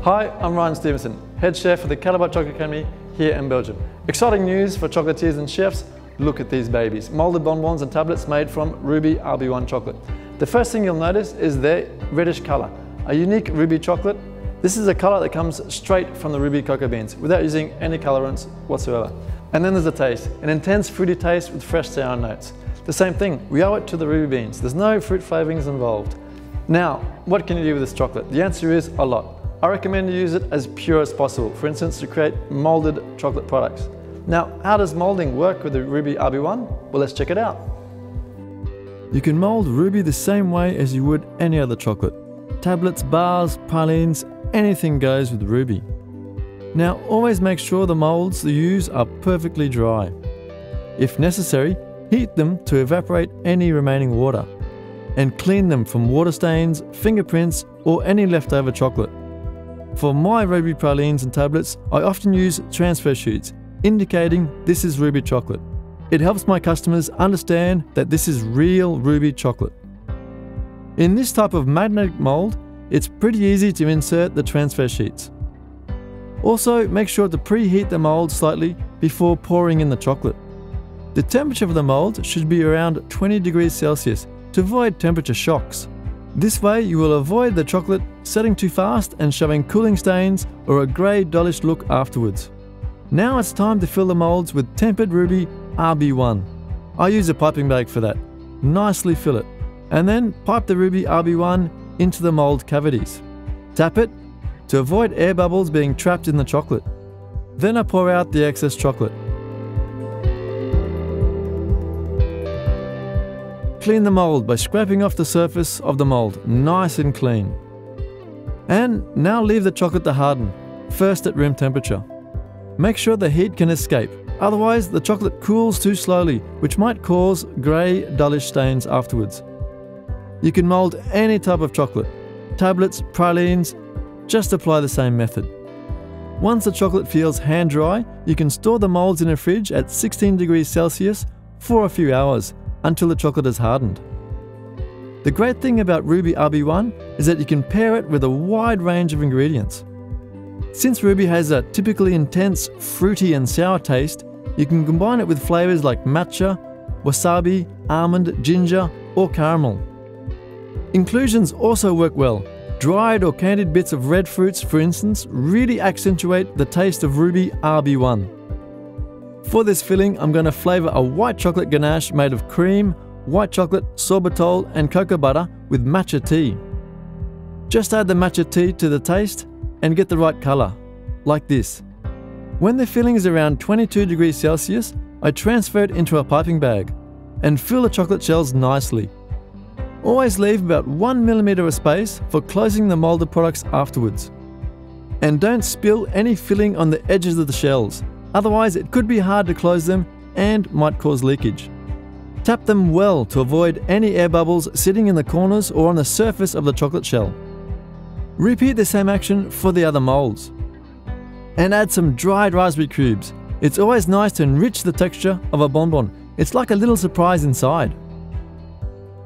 Hi, I'm Ryan Stevenson, head chef for the Calibre Chocolate Academy here in Belgium. Exciting news for chocolatiers and chefs. Look at these babies, moulded bonbons and tablets made from ruby RB1 chocolate. The first thing you'll notice is their reddish color, a unique ruby chocolate. This is a color that comes straight from the ruby cocoa beans without using any colorants whatsoever. And then there's the taste, an intense fruity taste with fresh sour notes. The same thing, we owe it to the ruby beans. There's no fruit flavorings involved. Now, what can you do with this chocolate? The answer is a lot. I recommend you use it as pure as possible, for instance to create molded chocolate products. Now, how does molding work with the ruby RB1? Well, let's check it out. You can mold ruby the same way as you would any other chocolate. Tablets, bars, pralines, anything goes with ruby. Now, always make sure the molds you use are perfectly dry. If necessary, heat them to evaporate any remaining water and clean them from water stains, fingerprints, or any leftover chocolate. For my ruby pralines and tablets, I often use transfer sheets, indicating this is ruby chocolate. It helps my customers understand that this is real ruby chocolate. In this type of magnetic mold, it's pretty easy to insert the transfer sheets. Also, make sure to preheat the mold slightly before pouring in the chocolate. The temperature of the mold should be around 20 degrees Celsius to avoid temperature shocks. This way you will avoid the chocolate setting too fast and showing cooling stains or a grey dullish look afterwards. Now it's time to fill the molds with tempered ruby RB1. I use a piping bag for that. Nicely fill it, and then pipe the ruby RB1 into the mold cavities. Tap it to avoid air bubbles being trapped in the chocolate. Then I pour out the excess chocolate. Clean the mold by scraping off the surface of the mold, nice and clean. And now leave the chocolate to harden, first at room temperature. Make sure the heat can escape, otherwise the chocolate cools too slowly, which might cause grey, dullish stains afterwards. You can mold any type of chocolate, tablets, pralines, just apply the same method. Once the chocolate feels hand dry, you can store the molds in a fridge at 16 degrees Celsius for a few hours, until the chocolate is hardened. The great thing about ruby RB1 is that you can pair it with a wide range of ingredients. Since ruby has a typically intense, fruity and sour taste, you can combine it with flavors like matcha, wasabi, almond, ginger or caramel. Inclusions also work well. Dried or candied bits of red fruits, for instance, really accentuate the taste of ruby RB1. For this filling, I'm going to flavor a white chocolate ganache made of cream, white chocolate, sorbitol and cocoa butter with matcha tea. Just add the matcha tea to the taste and get the right color, like this. When the filling is around 22 degrees Celsius, I transfer it into a piping bag and fill the chocolate shells nicely. Always leave about 1 mm of space for closing the molded products afterwards. And don't spill any filling on the edges of the shells. Otherwise, it could be hard to close them and might cause leakage. Tap them well to avoid any air bubbles sitting in the corners or on the surface of the chocolate shell. Repeat the same action for the other molds. And add some dried raspberry cubes. It's always nice to enrich the texture of a bonbon. It's like a little surprise inside.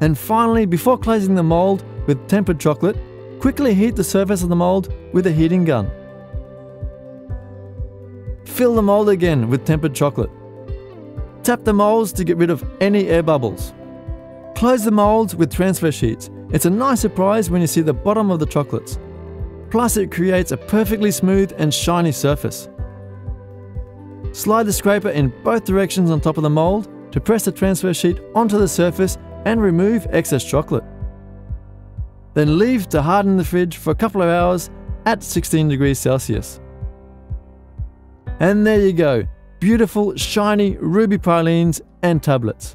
And finally, before closing the mold with tempered chocolate, quickly heat the surface of the mold with a heating gun. Fill the mold again with tempered chocolate. Tap the molds to get rid of any air bubbles. Close the molds with transfer sheets. It's a nice surprise when you see the bottom of the chocolates. Plus it creates a perfectly smooth and shiny surface. Slide the scraper in both directions on top of the mold to press the transfer sheet onto the surface and remove excess chocolate. Then leave to harden in the fridge for a couple of hours at 16 degrees Celsius. And there you go, beautiful, shiny ruby pralines and tablets.